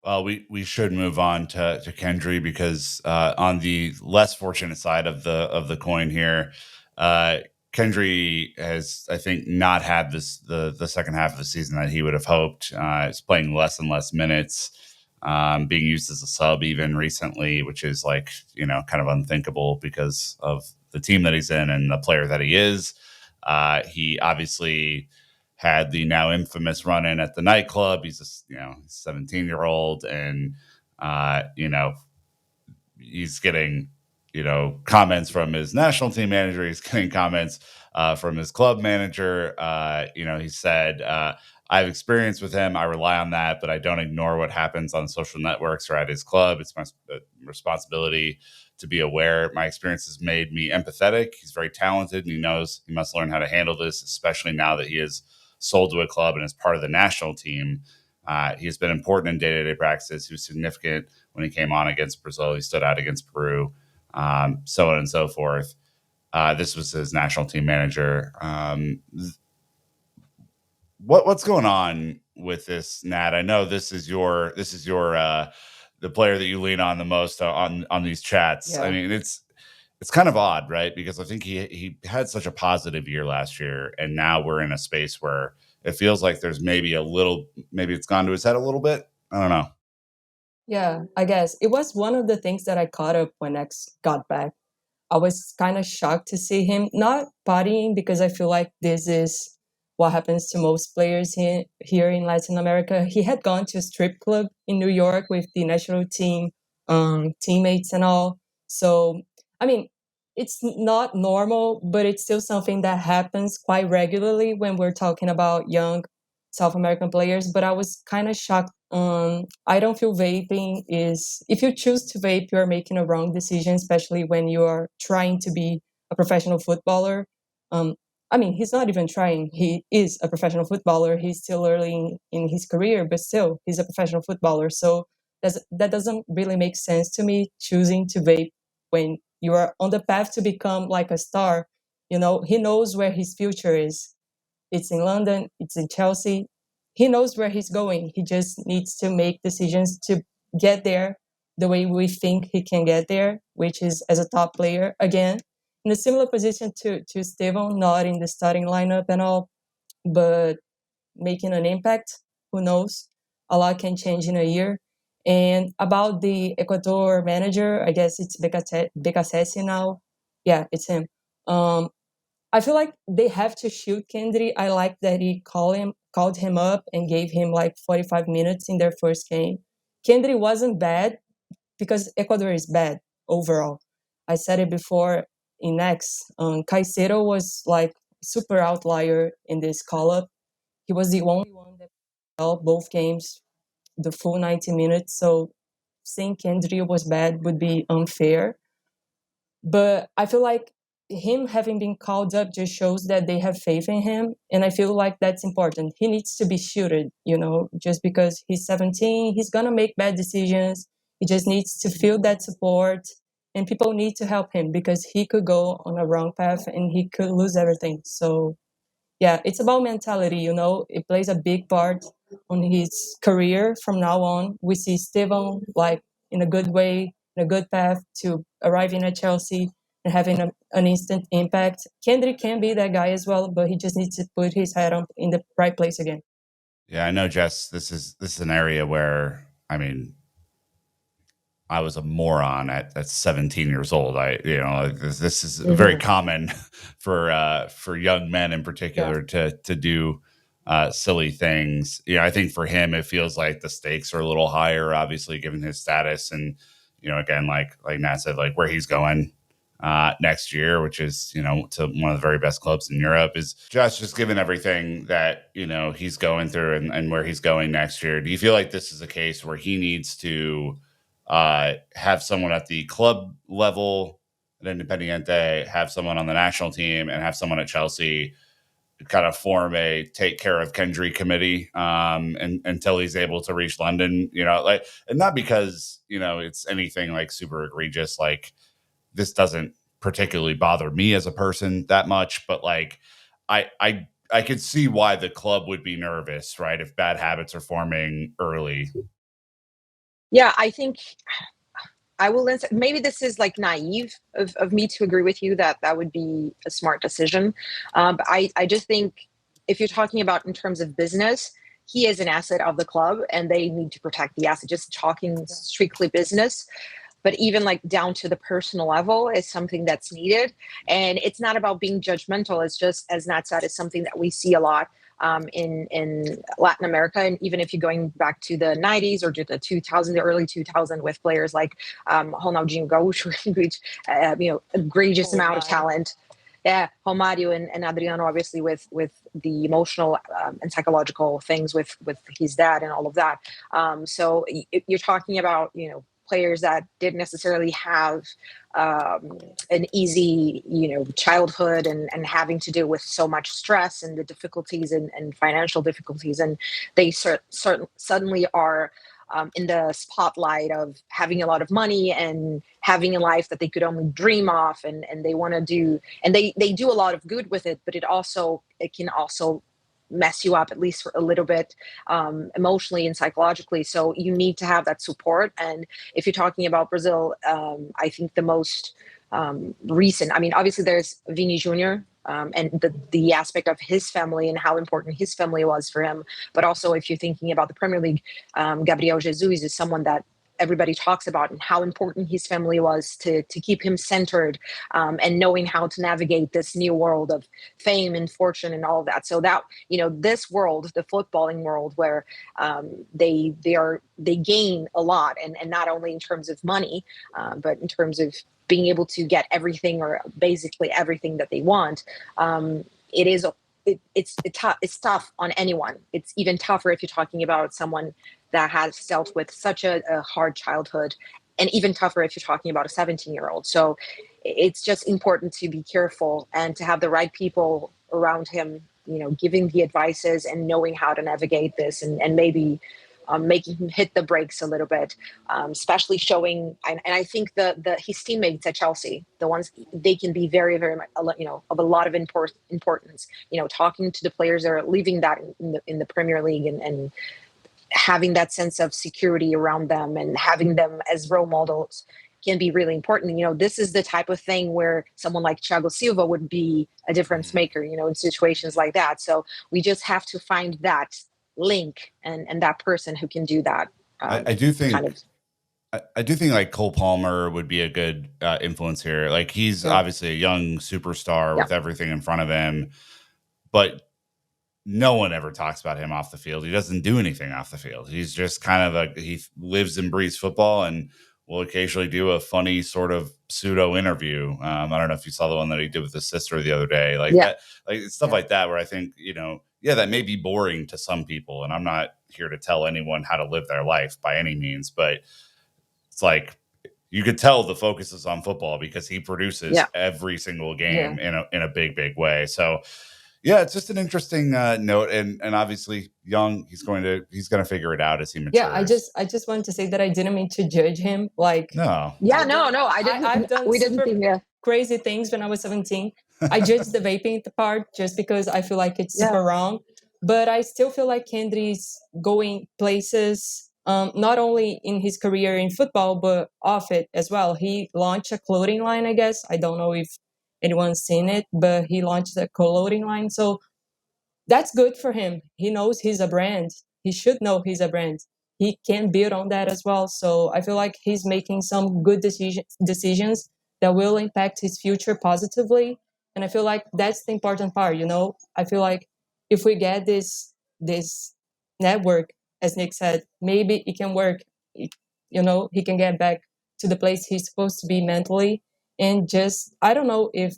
Well, we should move on to Kendry because on the less fortunate side of the coin here, uh, Kendry has, I think, not had the second half of the season that he would have hoped. He's playing less and less minutes, being used as a sub even recently, which is like kind of unthinkable because of the team that he's in and the player that he is. He obviously had the now infamous run in at the nightclub. He's a 17-year-old, and he's getting comments from his national team manager. He's getting comments from his club manager. He said, "I have experience with him. I rely on that, but I don't ignore what happens on social networks or at his club. It's my responsibility to be aware. My experience has made me empathetic. He's very talented, and he knows he must learn how to handle this, especially now that he is sold to a club and is part of the national team. He has been important in day-to-day practices. He was significant when he came on against Brazil. He stood out against Peru, so on and so forth." This was his national team manager. What's going on with this, Nat? I know this is your the player that you lean on the most on these chats. I Yeah. mean, it's kind of odd, right? Because I think he had such a positive year last year, and now we're in a space where it feels like there's maybe it's gone to his head a little bit. I don't know. Yeah, I guess it was one of the things that I caught up when X got back. I was kind of shocked to see him not partying because I feel like this is what happens to most players here in Latin America. He had gone to a strip club in New York with the national team teammates and all. So, I mean, it's not normal, but it's still something that happens quite regularly when we're talking about young South American players. But I was kind of shocked. I don't feel vaping is, if you choose to vape, you're making a wrong decision, especially when you are trying to be a professional footballer. Um, I mean, he's not even trying. He is a professional footballer. He's still early in his career, but still, he's a professional footballer. So that doesn't really make sense to me, choosing to vape when you are on the path to become like a star. He knows where his future is. It's in London, it's in Chelsea. He knows where he's going. He just needs to make decisions to get there the way we think he can get there, which is as a top player again, in a similar position to Steven, not in the starting lineup and all, but making an impact. Who knows? A lot can change in a year. And about the Ecuador manager, I guess it's Becasesi now. Yeah, it's him. Um, I feel like they have to shoot Kendry. I like that he called him up and gave him like 45 minutes in their first game. Kendry wasn't bad because Ecuador is bad overall. I said it before in X. Caicedo was like super outlier in this call up. He was the only one that played both games, the full 90 minutes. So saying Kendry was bad would be unfair. But I feel like him having been called up just shows that they have faith in him. And I feel like that's important. He needs to be shooted, just because he's 17, he's going to make bad decisions. He just needs to feel that support. And people need to help him because he could go on a wrong path and he could lose everything. So, yeah, it's about mentality. It plays a big part on his career from now on. We see Steven like in a good way, in a good path to arriving at Chelsea and having an instant impact. Kendrick can be that guy as well, but he just needs to put his head up in the right place again. Yeah, I know, Jess. This is an area where I mean I was a moron at 17 years old. This is very Mhm. common for young men in Yeah. particular to do silly things. I think for him it feels like the stakes are a little higher, obviously given his status, and again, like Nat said, like where he's going next year, which is to one of the very best clubs in Europe. Is just given everything that he's going through and where he's going next year. Do you feel like this is a case where he needs to have someone at the club level at Independiente, have someone on the national team, and have someone at Chelsea kind of form a take care of Kendry committee and until he's able to reach London, like, and not because, it's anything like super egregious. Like, this doesn't particularly bother me as a person that much, but like, I could see why the club would be nervous, right? If bad habits are forming early. Yeah, I think I will answer. Maybe this is like naive of me to agree with you that that would be a smart decision. But I just think if you're talking about in terms of business, he is an asset of the club and they need to protect the asset. Just talking strictly business, but even like down to the personal level is something that's needed. And it's not about being judgmental. It's just, as Nat said, it's something that we see a lot in Latin America. And even if you're going back to the 90s or to the 2000s, the early 2000s with players like Ronaldinho Gaúcho, which, egregious amount of talent. Yeah, Romario and Adriano, obviously with the emotional and psychological things with his dad and all of that. So you're talking about, players that didn't necessarily have an easy, childhood and having to deal with so much stress and the difficulties and financial difficulties. And they suddenly are in the spotlight of having a lot of money and having a life that they could only dream of. And they want to do, and they do a lot of good with it, but it can also mess you up at least for a little bit emotionally and psychologically. So you need to have that support. And if you're talking about Brazil, I think the most recent, I mean, obviously there's Vini Jr. And the aspect of his family and how important his family was for him. But also if you're thinking about the Premier League, Gabriel Jesus is someone that everybody talks about and how important his family was to keep him centered and knowing how to navigate this new world of fame and fortune and all of that. So that, this world, the footballing world, where they gain a lot, and not only in terms of money, but in terms of being able to get everything or basically everything that they want. It's tough on anyone. It's even tougher if you're talking about someone that has dealt with such a hard childhood, and even tougher if you're talking about a 17-year-old. So it's just important to be careful and to have the right people around him, giving the advices and knowing how to navigate this, and maybe making him hit the brakes a little bit, especially showing. And I think his teammates at Chelsea, the ones, they can be very, very much, of a lot of importance. Talking to the players that are leaving that in the Premier League, and having that sense of security around them and having them as role models can be really important. This is the type of thing where someone like Thiago Silva would be a difference maker, in situations like that. So we just have to find that link and that person who can do that. I do think I do think like Cole Palmer would be a good influence here. Like he's obviously a young superstar with everything in front of him, but no one ever talks about him off the field. He doesn't do anything off the field. He's just kind of he lives and breathes football, and will occasionally do a funny sort of pseudo interview. I don't know if you saw the one that he did with his sister the other day, that, like stuff like that, where I think, that may be boring to some people. And I'm not here to tell anyone how to live their life by any means, but it's like, you could tell the focus is on football because he produces every single game in a big, big way. So, yeah, it's just an interesting note, and obviously young. He's gonna figure it out as he matures. Yeah, I just wanted to say that I didn't mean to judge him. Like, no, I didn't. I've done crazy things when I was 17. I judged the vaping part just because I feel like it's super wrong, but I still feel like Kendry's going places. Not only in his career in football, but off it as well. He launched a clothing line, I guess. I don't know if anyone's seen it, but he launched a clothing line. So that's good for him. He knows he's a brand. He should know he's a brand. He can build on that as well. So I feel like he's making some good decisions that will impact his future positively. And I feel like that's the important part. I feel like if we get this network, as Nick said, maybe it can work. He can get back to the place he's supposed to be mentally. And just, I don't know if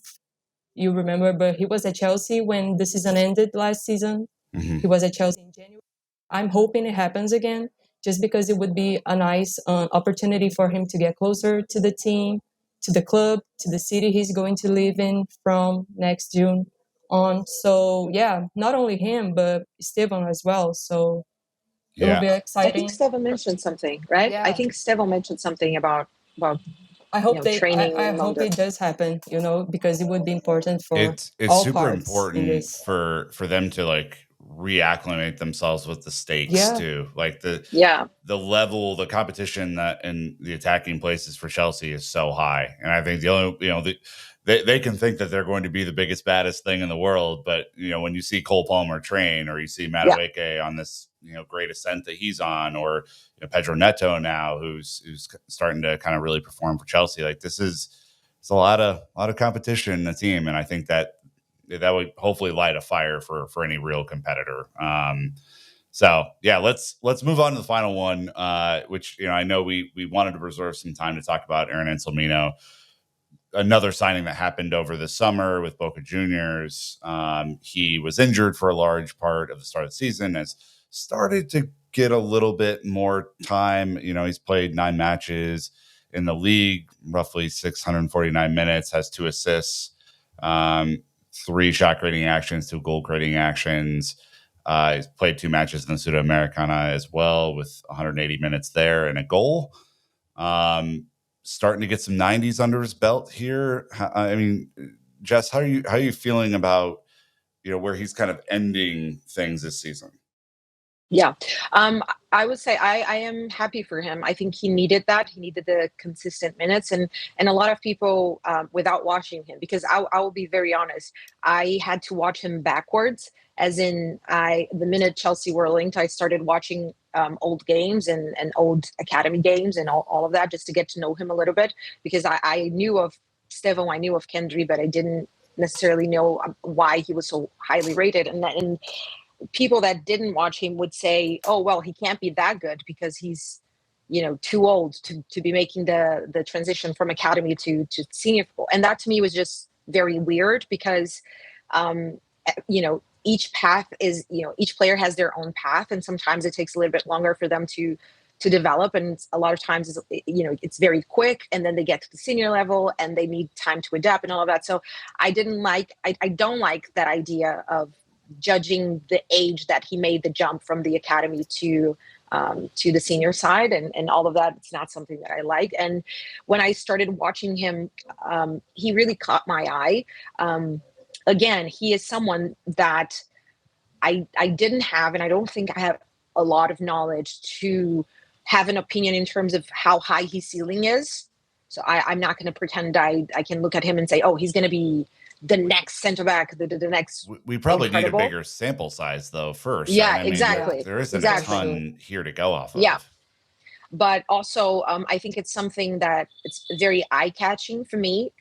you remember, but he was at Chelsea when the season ended last season. Mm-hmm. He was at Chelsea in January. I'm hoping it happens again, just because it would be a nice opportunity for him to get closer to the team, to the club, to the city he's going to live in from next June on. So yeah, not only him, but Esteban as well. So it will be exciting. I think Esteban mentioned something, right? Yeah. I think Esteban mentioned something about I hope training. I hope it does happen, because it would be important for it's all super parts important for them to like reacclimate themselves with the stakes Yeah. too. Like the level, the competition that in the attacking places for Chelsea is so high. And I think the only, they can think that they're going to be the biggest, baddest thing in the world. But, when you see Cole Palmer train, or you see Madueke on this, great ascent that he's on, or Pedro Neto now, who's starting to kind of really perform for Chelsea. Like it's a lot of competition in the team. And I think that would hopefully light a fire for any real competitor. So yeah, let's move on to the final one, which I know we wanted to reserve some time to talk about Aaron Anselmino, another signing that happened over the summer with Boca Juniors. He was injured for a large part of the start of the season, has started to get a little bit more time. He's played 9 matches in the league, roughly 649 minutes, has 2 assists, 3 shot creating actions, 2 goal creating actions. He's played 2 matches in the Sudamericana as well, with 180 minutes there and a goal. Starting to get some 90s under his belt here. I mean, Jess, how are you feeling about where he's kind of ending things this season? Yeah. I would say I am happy for him. I think he needed that. He needed the consistent minutes, and a lot of people, without watching him, because I will be very honest, I had to watch him backwards, as in the minute Chelsea were linked, I started watching old games and old academy games and all of that, just to get to know him a little bit, because I knew of Stevo, I knew of Kendry, but I didn't necessarily know why he was so highly rated. And people that didn't watch him would say, oh, well, he can't be that good because he's, too old to be making the transition from academy to senior football. And that to me was just very weird, because, each path is, each player has their own path. And sometimes it takes a little bit longer for them to develop. And a lot of times, it's very quick, and then they get to the senior level and they need time to adapt and all of that. So I don't like that idea of judging the age that he made the jump from the academy to the senior side and all of that. It's not something that I like. And when I started watching him, he really caught my eye. Again, he is someone that I didn't have, and I don't think I have a lot of knowledge to have an opinion in terms of how high his ceiling is. So I'm not going to pretend I can look at him and say, oh, he's going to be the next center back, the next. We probably incredible. Need a bigger sample size though first. Yeah, right? exactly. There isn't a ton here to go off of. Yeah. But also, I think it's something that it's very eye-catching for me,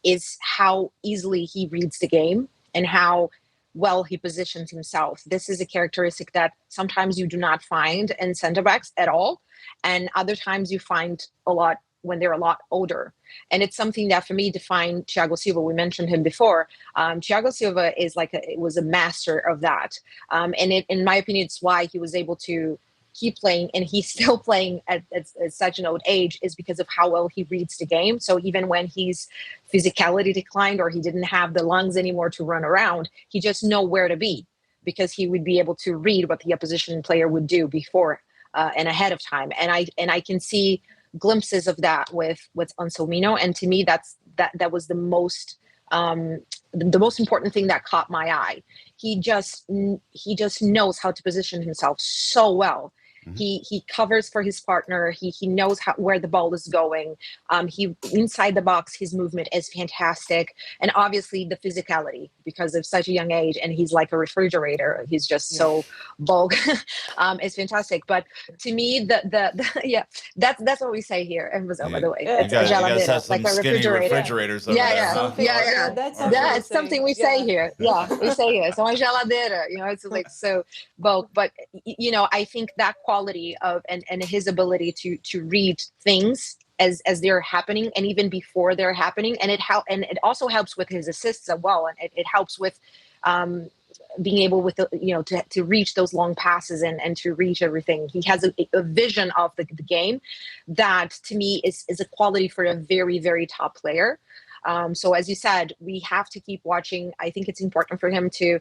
is how easily he reads the game and how well he positions himself. This is a characteristic that sometimes you do not find in center backs at all, and other times you find a lot when they're a lot older. And it's something that for me defined Thiago Silva. We mentioned him before. Thiago Silva was a master of that. And in my opinion, it's why he was able to keep playing, and he's still playing at such an old age, is because of how well he reads the game. So even when his physicality declined, or he didn't have the lungs anymore to run around, he just know where to be, because he would be able to read what the opposition player would do before and ahead of time. And I can see glimpses of that with Anselmino, and to me that was the most important thing that caught my eye. He just knows how to position himself so well. Mm-hmm. He covers for his partner. He knows where the ball is going. He inside the box, his movement is fantastic, and obviously the physicality, because of such a young age, and he's like a refrigerator. He's just so bulk. It's fantastic. But to me, that's what we say here in Brazil. By the way, it's a geladeira, like a refrigerators. It's something we say here. Yeah, we say here. So a geladeira. It's like so bulk. But I think that quality of and his ability to read things as they're happening, and even before they're happening, and it also helps with his assists as well, and it helps with being able with to reach those long passes and to reach everything. He has a vision of the game that to me is a quality for a very, very top player. So as you said, we have to keep watching. I think it's important for him to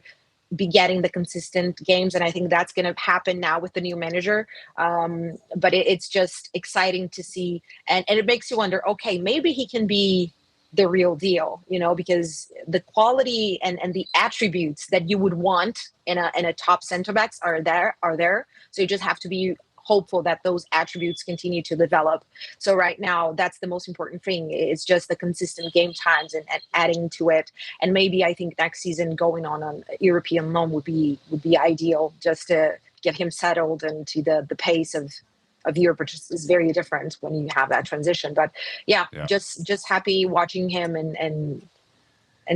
be getting the consistent games, and I think that's going to happen now with the new manager. But it's just exciting to see, and it makes you wonder, okay, maybe he can be the real deal, because the quality and the attributes that you would want in a top center backs are there. So you just have to be hopeful that those attributes continue to develop. So right now, that's the most important thing. It's just the consistent game times and adding to it. And maybe I think next season going on European loan would be ideal, just to get him settled into the pace of Europe, which is very different when you have that transition. But yeah. just happy watching him and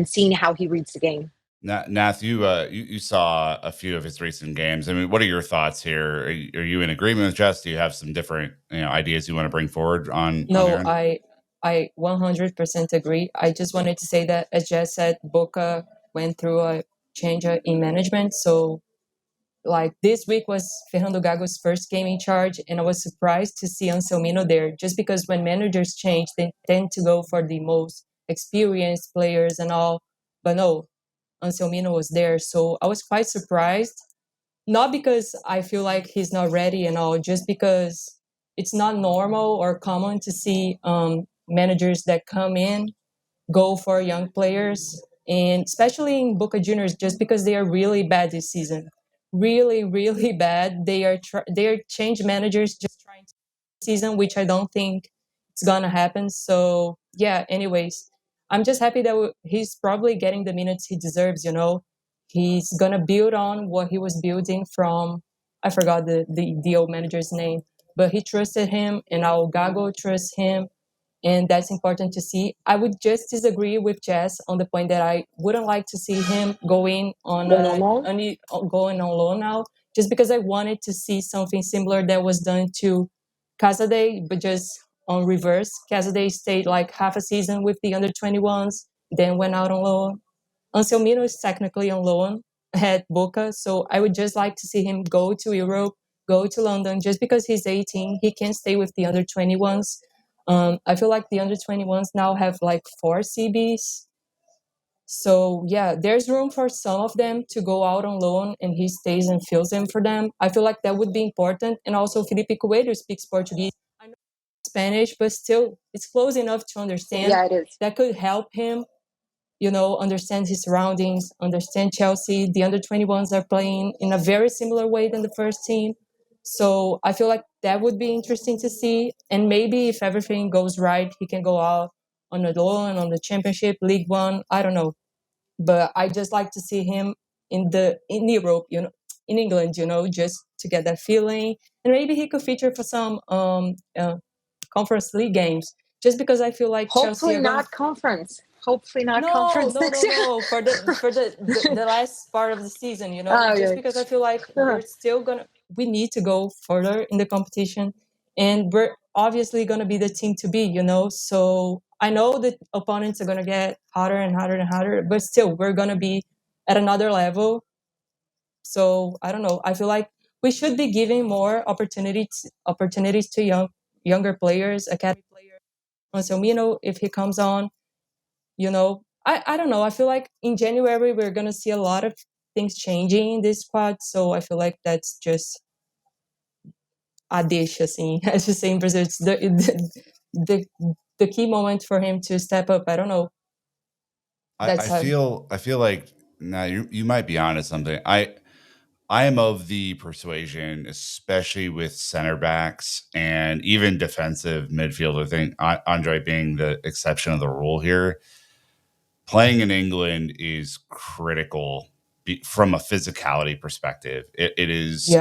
seeing how he reads the game. Nath, you saw a few of his recent games. I mean, what are your thoughts here? Are you in agreement with Jess? Do you have some different ideas you want to bring forward on No, Aaron? I 100% agree. I just wanted to say that, as Jess said, Boca went through a change in management. So, like, this week was Fernando Gago's first game in charge, and I was surprised to see Anselmino there, just because when managers change, they tend to go for the most experienced players and all. But no, Anselmino was there. So I was quite surprised. Not because I feel like he's not ready and all, just because it's not normal or common to see managers that come in go for young players, and especially in Boca Juniors, just because they are really bad this season, really, really bad. They are change managers just trying to season, which I don't think it's gonna happen. So yeah. Anyways, I'm just happy that he's probably getting the minutes he deserves. He's gonna build on what he was building from. I forgot the old manager's name, but he trusted him, and our Gago trusts him, and that's important to see. I would just disagree with Jess on the point that I wouldn't like to see him going on loan now, just because I wanted to see something similar that was done to Casadei, but just on reverse. Casadei stayed like half a season with the under 21s, then went out on loan. Anselmino is technically on loan at Boca, so I would just like to see him go to Europe, go to London, just because he's 18. He can stay with the under 21s. I feel like the under 21s now have like 4 CBs. So yeah, there's room for some of them to go out on loan and he stays and fills in for them. I feel like that would be important. And also Felipe Coelho speaks Portuguese. I know Spanish, but still it's close enough to understand. Yeah, it is. That could help him, understand his surroundings, understand Chelsea. The under 21s are playing in a very similar way than the first team. So I feel like that would be interesting to see. And maybe if everything goes right, he can go out on a loan, on the Championship, League One. I don't know. But I just like to see him in Europe, in England, just to get that feeling. And maybe he could feature for some Conference League games. Just because I feel like hopefully Chelsea not conference. Hopefully not conference. No. For the last part of the season, just because I feel like we're still we need to go further in the competition, and we're obviously gonna be the team to be, So I know that opponents are gonna get harder and harder and harder, but still we're gonna be at another level. So I don't know. I feel like we should be giving more opportunities to younger players, academy players. Anselmino, if he comes on, I don't know. I feel like in January we're gonna see a lot of things changing in this squad. So I feel like that's just a dish, assim, as you say in Brazil. It's the key moment for him to step up. I don't know. I feel like now you might be onto something. I am of the persuasion, especially with center backs and even defensive midfielder thing, Andre being the exception of the rule here. Playing in England is critical from a physicality perspective. It is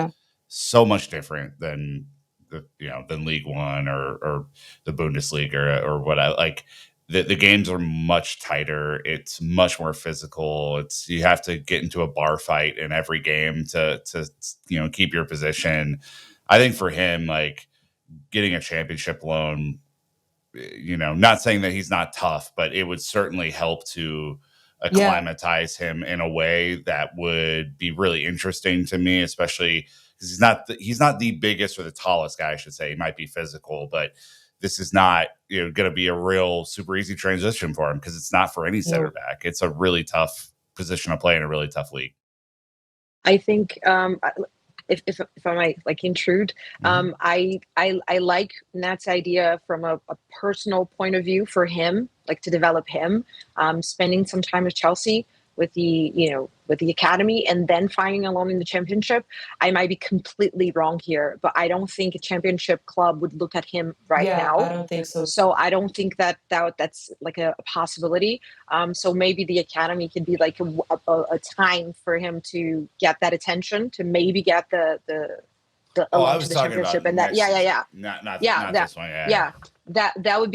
so much different than than League One or the Bundesliga or what I like. The games are much tighter. It's much more physical. You have to get into a bar fight in every game to keep your position. I think for him, like getting a championship loan, not saying that he's not tough, but it would certainly help to acclimatize him in a way that would be really interesting to me, especially because he's not the biggest or the tallest guy, I should say. He might be physical, but this is not going to be a real super easy transition for him because it's not for any center back. It's a really tough position to play in a really tough league. I think if I might like intrude, I like Nat's idea from a personal point of view for him, like to develop him, spending some time with Chelsea with the academy and then finding a loan in the championship. I might be completely wrong here, but I don't think a championship club would look at him right Yeah, now. I don't think so. So I don't think that's like a possibility. So maybe the academy could be like a time for him to get that attention, to maybe get the I to was the talking championship, about and that not this one. Yeah. That would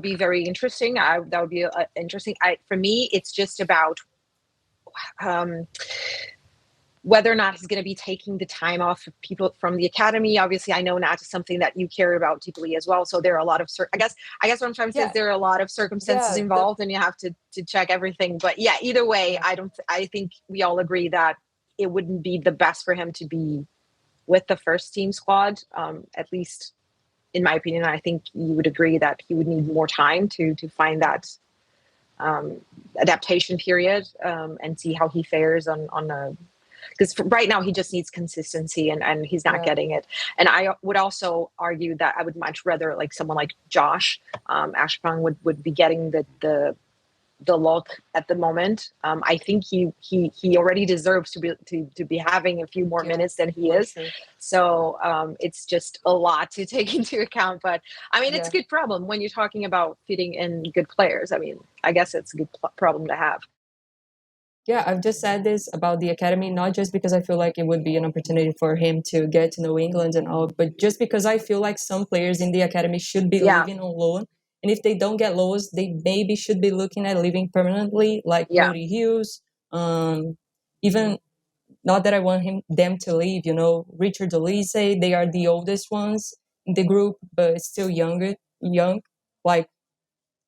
be very interesting. That would be interesting. For me, it's just about whether or not he's going to be taking the time off of people from the academy. Obviously, I know Nat is something that you care about deeply as well. So there are a lot of I guess what I'm trying to say is there are a lot of circumstances involved, and you have to check everything. But yeah, either way, I think we all agree that it wouldn't be the best for him to be with the first team squad. At least in my opinion, I think you would agree that he would need more time to find that adaptation period, and see how he fares on a, because right now he just needs consistency, and he's not getting it. And I would also argue that I would much rather like someone like Josh Ashpong would be getting the look at the moment. I think he already deserves to be having a few more minutes than he is. Sure. So it's just a lot to take into account. But I mean, it's a good problem when you're talking about fitting in good players. I mean, I guess it's a good problem to have. Yeah, I've just said this about the academy, not just because I feel like it would be an opportunity for him to get to know England and all, but just because I feel like some players in the academy should be living on loan. And if they don't get loans, they maybe should be looking at living permanently, like Brody Hughes. Even not that I want them to leave, Richard Olise, they are the oldest ones in the group, but still young, like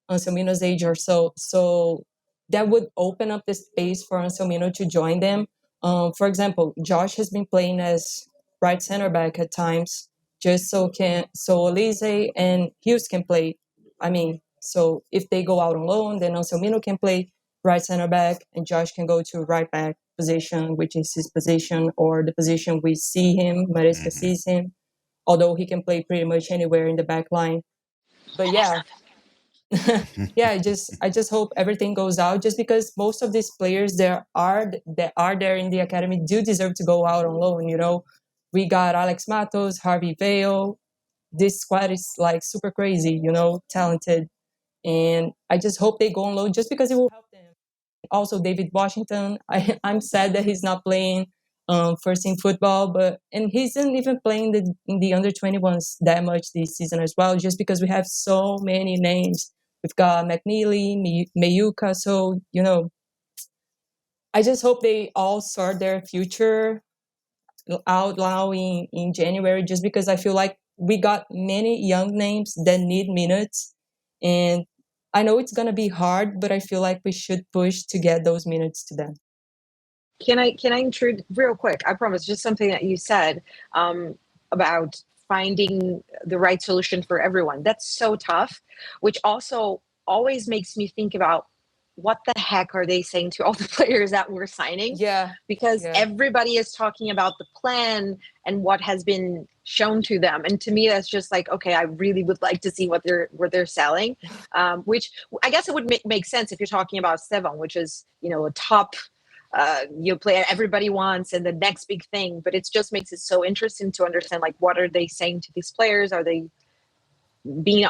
Anselmino's age or so. So that would open up the space for Anselmino to join them. For example, Josh has been playing as right center back at times, just so Olise and Hughes can play. I mean, so if they go out on loan, then Anselmino can play right center back, and Josh can go to right back position, which is his position, or the position we see him, Maresca sees him, although he can play pretty much anywhere in the back line. But yeah. Yeah, I just hope everything goes out, just because most of these players that are there in the academy do deserve to go out on loan. We got Alex Matos, Harvey Vale. This squad is like super crazy, talented, and I just hope they go on loan just because it will help them. Also, David Washington, I'm sad that he's not playing first team football, and he isn't even playing in the under 21s that much this season as well, just because we have so many names. We've got McNeely, Mayuka, so I just hope they all sort their future out now in January, just because I feel like we got many young names that need minutes, and I know it's going to be hard, but I feel like we should push to get those minutes to them. Can I intrude real quick? I promise, just something that you said about finding the right solution for everyone. That's so tough, which also always makes me think about what the heck are they saying to all the players that we're signing? Because everybody is talking about the plan and what has been shown to them. And to me, that's just like, okay, I really would like to see what they're selling, which I guess it would make sense if you're talking about Stevan, which is, a top player everybody wants and the next big thing. But it just makes it so interesting to understand, like, what are they saying to these players? Are they being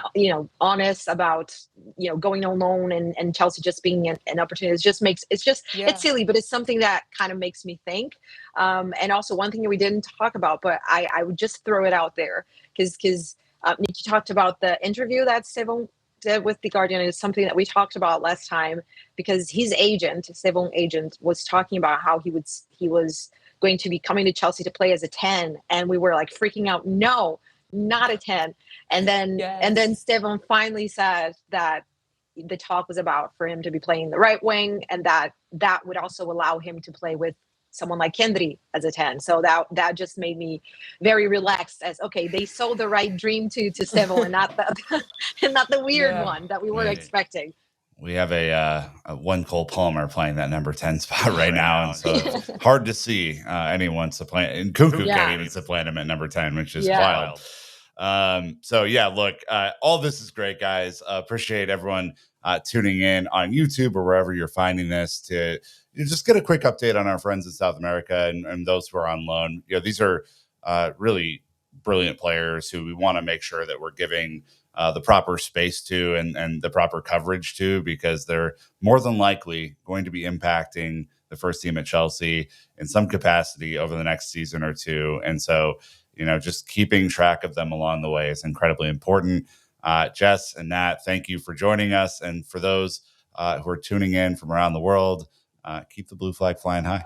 honest about going on loan and Chelsea just being an opportunity? It's silly, but it's something that kind of makes me think. And also one thing that we didn't talk about, but I would just throw it out there because Nikki talked about the interview that Stevan did with the Guardian. Is something that we talked about last time, because his agent, Stevan's agent, was talking about how he was going to be coming to Chelsea to play as a 10, and we were like freaking out. No, not a 10. And then Stevan finally said that the talk was about for him to be playing the right wing, and that would also allow him to play with someone like Kendry as a 10. So that just made me very relaxed, as okay, they sold the right dream to Stevan and not the weird one that we were expecting. We have a one Cole Palmer playing that number 10 spot right now, and so it's hard to see anyone supplant. And Cuckoo can't even supplant him at number 10, which is wild. So yeah, look, all this is great, guys. Appreciate everyone tuning in on YouTube or wherever you're finding this to just get a quick update on our friends in South America and those who are on loan. These are really brilliant players who we want to make sure that we're giving the proper space to and the proper coverage to, because they're more than likely going to be impacting the first team at Chelsea in some capacity over the next season or two. And so, just keeping track of them along the way is incredibly important. Jess and Nat, thank you for joining us. And for those who are tuning in from around the world, keep the blue flag flying high.